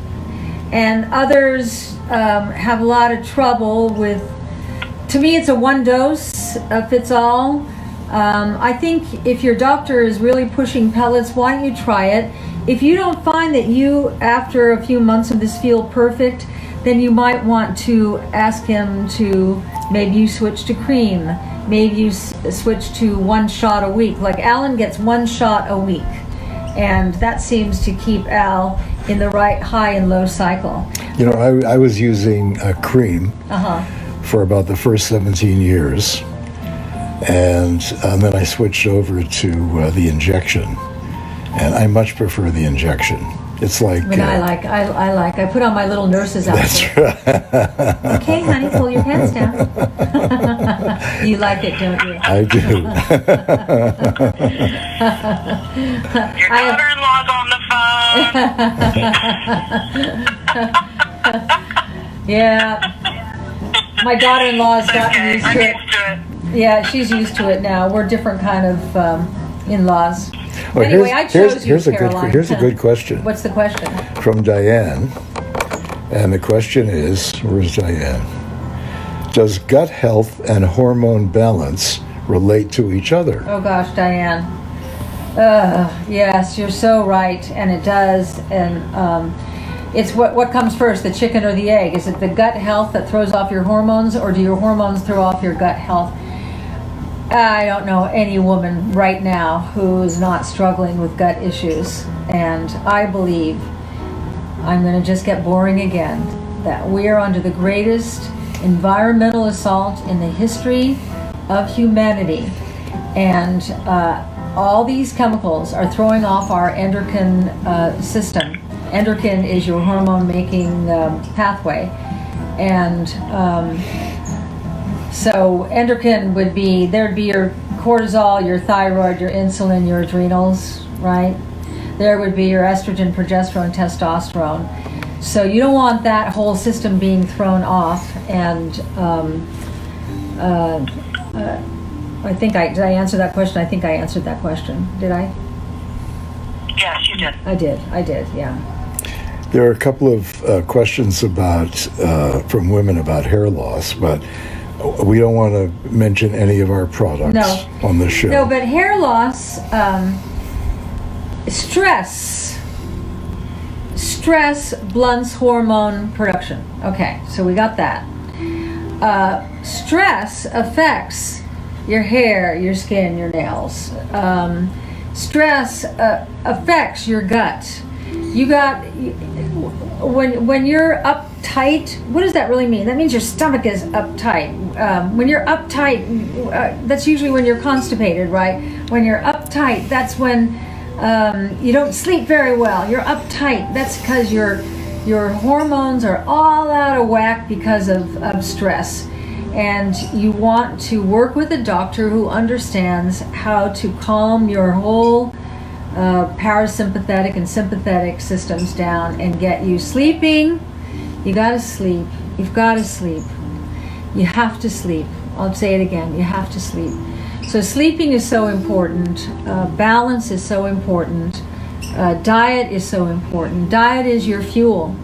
and others have a lot of trouble with. To me, it's a one dose fits all. I think if your doctor is really pushing pellets, why don't you try it? If you don't find that you, after a few months of this, feel perfect, then you might want to ask him to maybe you switch to cream. Maybe you switch to 1 shot a week. Like Alan gets 1 shot a week, and that seems to keep Al in the right high and low cycle. You know, I was using a cream for about the first 17 years, and then I switched over to the injection, and I much prefer the injection. It's like. But I put on my little nurse's outfit. That's right. Okay, honey, pull your pants down. You like it, don't you? I do. Your daughter-in-law's on the phone. Yeah. My daughter-in-law's gotten used to it. Yeah, she's used to it now. We're different kind of in-laws. Well, anyway, I chose you, Caroline. Here's a good question. What's the question? From Diane. And the question is, where's Diane? Does gut health and hormone balance relate to each other? Oh gosh, Diane. Yes, you're so right, and it does. And it's what comes first, the chicken or the egg? Is it the gut health that throws off your hormones, or do your hormones throw off your gut health? I don't know any woman right now who's not struggling with gut issues, and I believe, I'm going to just get boring again, that we are under the greatest environmental assault in the history of humanity. And all these chemicals are throwing off our endocrine system. Endocrine is your hormone-making pathway. And so endocrine would be, there'd be your cortisol, your thyroid, your insulin, your adrenals, right? There would be your estrogen, progesterone, testosterone. So you don't want that whole system being thrown off. And I think did I answer that question? I think I answered that question. Did I? Yes, you did. I did, yeah. There are a couple of questions about from women about hair loss, but we don't want to mention any of our products on the show. No, but hair loss, stress blunts hormone production. Okay, so we got that. Stress affects your hair, your skin, your nails. Stress affects your gut. You got, when you're uptight, what does that really mean? That means your stomach is uptight. When you're uptight, that's usually when you're constipated, right? When you're uptight, that's when you don't sleep very well. You're uptight. That's because your hormones are all out of whack because of stress. And you want to work with a doctor who understands how to calm your whole parasympathetic and sympathetic systems down and get you sleeping. You gotta sleep. You've gotta sleep. You have to sleep. I'll say it again. You have to sleep. So sleeping is so important. Balance is so important. Diet is so important. Diet is your fuel.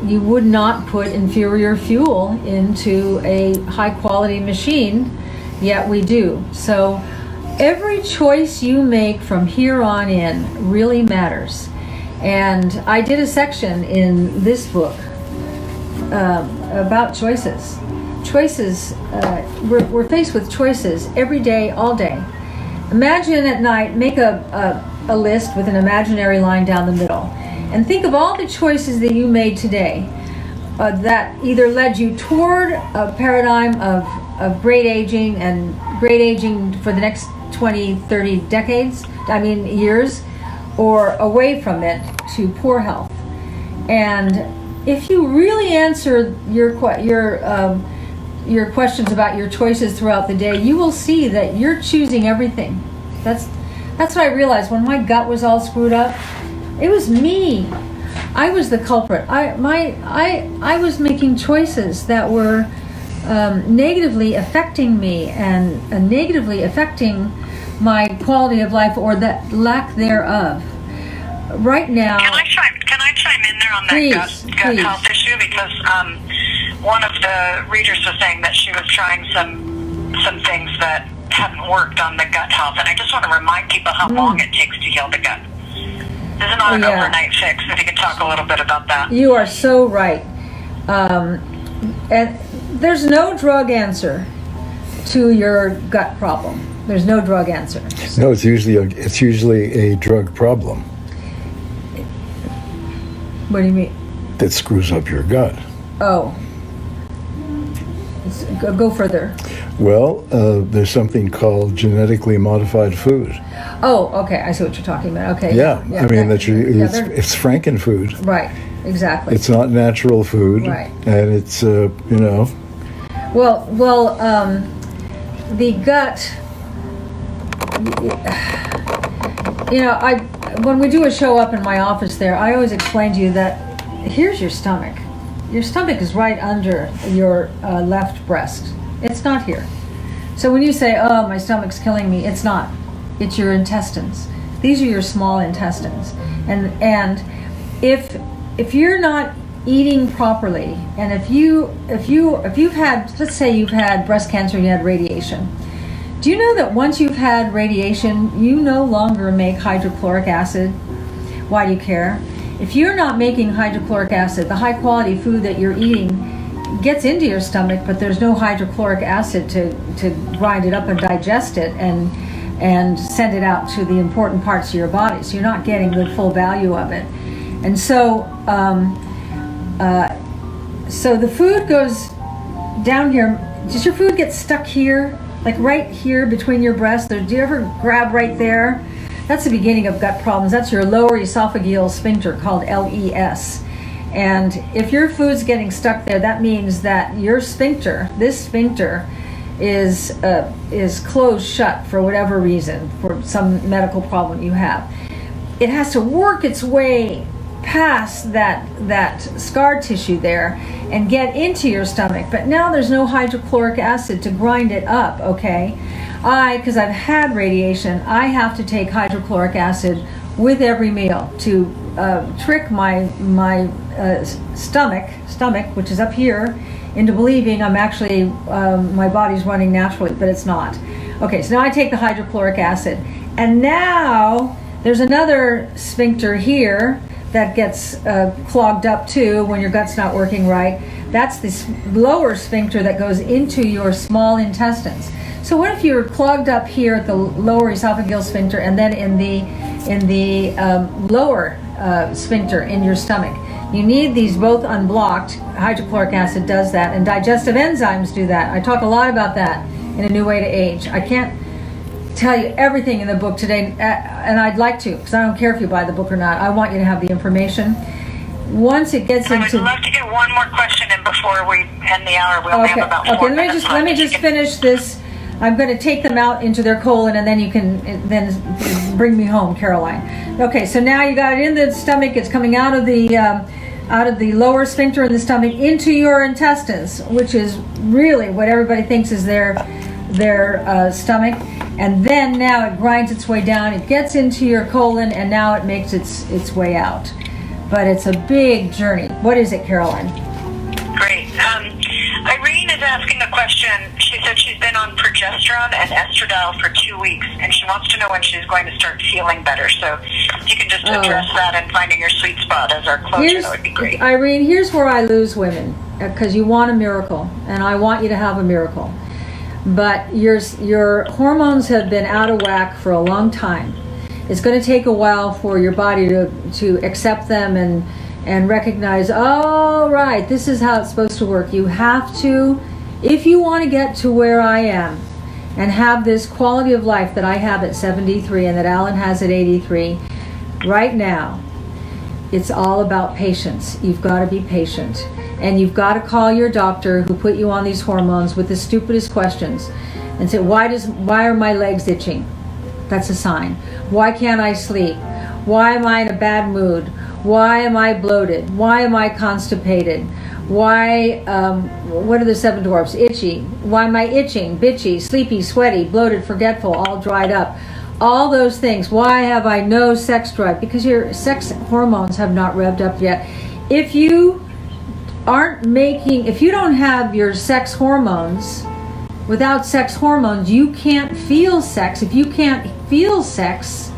You would not put inferior fuel into a high quality machine, yet we do. So every choice you make from here on in really matters. And I did a section in this book about choices. Choices, we're faced with choices every day, all day. Imagine at night, make a list with an imaginary line down the middle. And think of all the choices that you made today that either led you toward a paradigm of great aging and great aging for the next 20, 30 years, or away from it to poor health. And if you really answer your questions about your choices throughout the day, you will see that you're choosing everything. That's what I realized when my gut was all screwed up. It was me. I was the culprit. I was making choices that were negatively affecting me and negatively affecting my quality of life, or that lack thereof. Right now. Can I chime in there on that gut health issue? Because one of the readers was saying that she was trying some things that haven't worked on the gut health, and I just want to remind people how long it takes to heal the gut. This is not an overnight fix. If you could talk a little bit about that. You are so right. And there's no drug answer to your gut problem. There's no drug answer. No, it's usually a drug problem. What do you mean? That screws up your gut. Oh. Go further. Well, there's something called genetically modified food. Oh, okay. I see what you're talking about. Okay. Yeah. I mean, it's Frankenfood. Right. Exactly. It's not natural food. Right. And it's, Well, the gut, when we do a show up in my office there, I always explain to you that here's your stomach. Your stomach is right under your left breast. It's not here. So when you say, oh, my stomach's killing me, it's not. It's your intestines. These are your small intestines. And if you're not eating properly, and if you've had, let's say you've had breast cancer and you had radiation, do you know that once you've had radiation, you no longer make hydrochloric acid? Why do you care? If you're not making hydrochloric acid, the high quality food that you're eating gets into your stomach, but there's no hydrochloric acid to grind it up and digest it and send it out to the important parts of your body. So you're not getting the full value of it. And so so the food goes down here. Does your food get stuck here? like right here between your breasts. Do you ever grab right there? That's the beginning of gut problems. That's your lower esophageal sphincter, called LES. And if your food's getting stuck there, that means that your sphincter, this sphincter, is closed shut for whatever reason, for some medical problem you have. It has to work its way past that scar tissue there and get into your stomach. But now there's no hydrochloric acid to grind it up, okay? Because I've had radiation, I have to take hydrochloric acid with every meal to trick my stomach, which is up here, into believing I'm actually, my body's running naturally, but it's not. Okay, so now I take the hydrochloric acid, and now there's another sphincter here that gets clogged up too when your gut's not working right. That's this lower sphincter that goes into your small intestines. So what if you're clogged up here at the lower esophageal sphincter, and then in the lower sphincter in your stomach? You need these both unblocked. Hydrochloric acid does that, and digestive enzymes do that. I talk a lot about that in A New Way to Age. I can't tell you everything in the book today, and I'd like to, because I don't care if you buy the book or not. I want you to have the information. Once it gets into... I would love to get one more question in before we end the hour. We only have about 4 minutes left. Let me just finish this. I'm going to take them out into their colon, and then you can then bring me home, Caroline. Okay, so now you got it in the stomach. It's coming out of the lower sphincter in the stomach into your intestines, which is really what everybody thinks is their stomach. And then now it grinds its way down. It gets into your colon, and now it makes its way out. But it's a big journey. What is it, Caroline? Great. Irene is asking a question. She said she's been on progesterone and estradiol for 2 weeks, and she wants to know when she's going to start feeling better. So if you can just address that and finding your sweet spot as our closure, that would be great. Irene, here's where I lose women, because you want a miracle, and I want you to have a miracle. But your hormones have been out of whack for a long time. It's going to take a while for your body to accept them and recognize, oh, right, this is how it's supposed to work. You have to, if you want to get to where I am and have this quality of life that I have at 73 and that Alan has at 83, right now, it's all about patience. You've got to be patient. And you've got to call your doctor who put you on these hormones with the stupidest questions and say, why are my legs itching? That's a sign. Why can't I sleep? Why am I in a bad mood? Why am I bloated? Why am I constipated? Why, what are the 7 dwarfs? Itchy. Why am I itching, bitchy, sleepy, sweaty, bloated, forgetful, all dried up? All those things. Why have I no sex drive? Because your sex hormones have not revved up yet. If you don't have your sex hormones, without sex hormones, you can't feel sex. If you can't feel sex,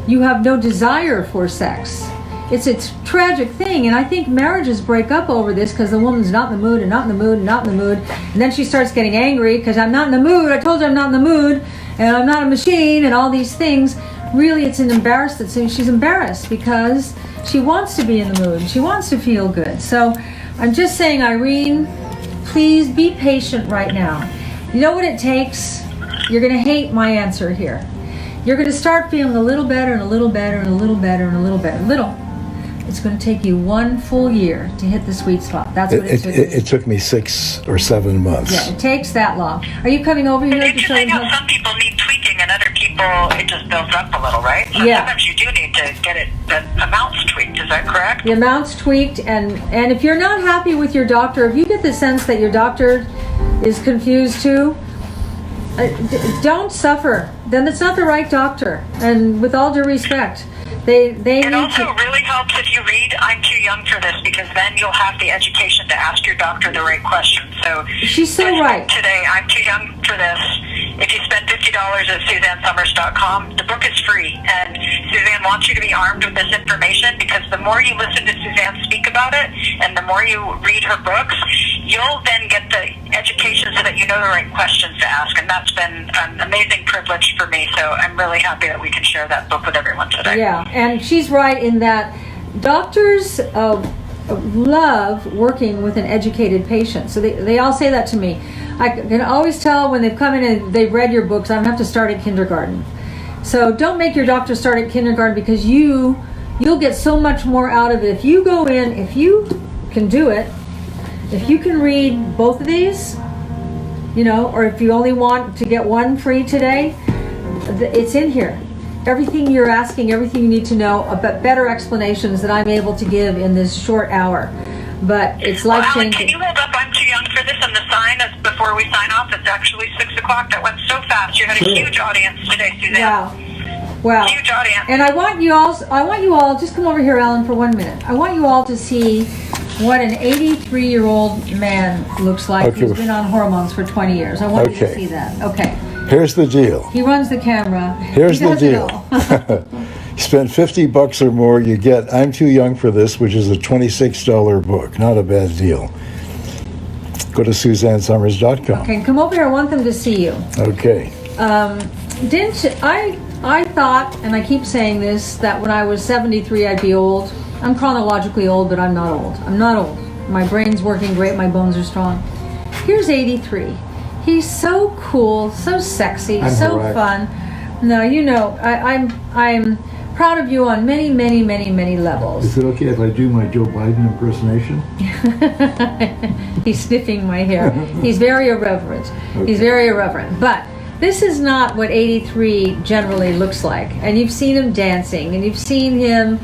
you have no desire for sex. It's a tragic thing, and I think marriages break up over this because the woman's not in the mood and not in the mood and not in the mood, and then she starts getting angry because I'm not in the mood. I told you I'm not in the mood, and I'm not a machine, and all these things. Really, it's an embarrassment. She's embarrassed because she wants to be in the mood. She wants to feel good. So I'm just saying, Irene, please be patient right now. You know what it takes? You're going to hate my answer here. You're going to start feeling a little better and a little better and a little better and a little better. It's going to take you 1 full year to hit the sweet spot. That's what it took. It took me 6 or 7 months. Yeah, it takes that long. Are you coming over here to show you know, some people need tweaking and other people, it just builds up a little, right? So yeah. Sometimes you do need to get the amounts tweaked. Is that correct? The amounts tweaked, and if you're not happy with your doctor, if you get the sense that your doctor is confused too, don't suffer. Then it's not the right doctor. And with all due respect, It also really helps if you read I'm Too Young for This, because then you'll have the education to ask your doctor the right questions. So she's so right. Today, I'm Too Young for This. If you spend $50 at SuzanneSomers.com, the book is free. And Suzanne wants you to be armed with this information, because the more you listen to Suzanne speak about it and the more you read her books, you'll then get the education so that you know the right questions to ask. And that's been an amazing privilege for me. So I'm really happy that we can share that book with everyone today. Yeah, and she's right in that doctors love working with an educated patient. So they all say that to me. I can always tell when they've come in and they've read your books, I don't have to start at kindergarten. So don't make your doctor start at kindergarten, because you'll get so much more out of it. If you go in, if you can do it, if you can read both of these, or if you only want to get one free today, it's in here. Everything you're asking, everything you need to know, about better explanations that I'm able to give in this short hour. But it's life-changing. Can you hold up I'm too young for this on the sign before we sign off? It's actually 6 o'clock. That went so fast. You had a huge audience today, Suzanne. Wow. Huge audience. And I want you all, just come over here, Ellen, for 1 minute. I want you all to see what an 83-year-old man looks like who's been on hormones for 20 years. I want you to see that. Okay. Here's the deal. He runs the camera. Here's the deal. You spend $50 or more, you get I'm Too Young for This, which is a $26 book. Not a bad deal. Go to SuzanneSomers.com. Okay, come over here. I want them to see you. Okay. I thought, and I keep saying this, that when I was 73 I'd be old. I'm chronologically old, but I'm not old. I'm not old. My brain's working great. My bones are strong. Here's 83. He's so cool, so sexy, so fun. No, I'm proud of you on many, many, many, many levels. Is it okay if I do my Joe Biden impersonation? He's sniffing my hair. He's very irreverent. Okay. He's very irreverent. But this is not what 83 generally looks like. And you've seen him dancing, and you've seen him.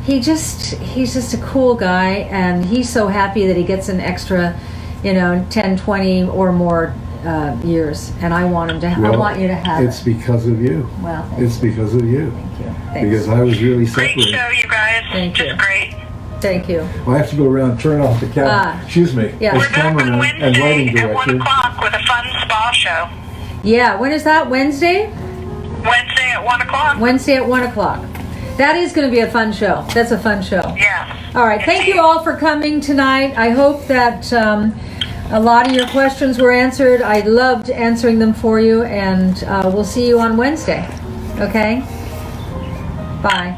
He's just a cool guy, and he's so happy that he gets an extra, 10, 20 or more years, and I want him to. I want you to have. It's because of you. Well, it's because of you. Thank you. Thanks. Because I was really separated. Great show, you guys. Thank you. Just great. Thank you. Well, I have to go around and turn off the camera. Excuse me. Yeah. We're back on Wednesday and writing at 1 director. o'clock with a fun spa show. Yeah. When is that? Wednesday? Wednesday at 1 o'clock. Wednesday at 1 o'clock. That is going to be a fun show. That's a fun show. Yeah. All right. Thank you all for coming tonight. I hope that a lot of your questions were answered. I loved answering them for you, and we'll see you on Wednesday. Okay? Bye.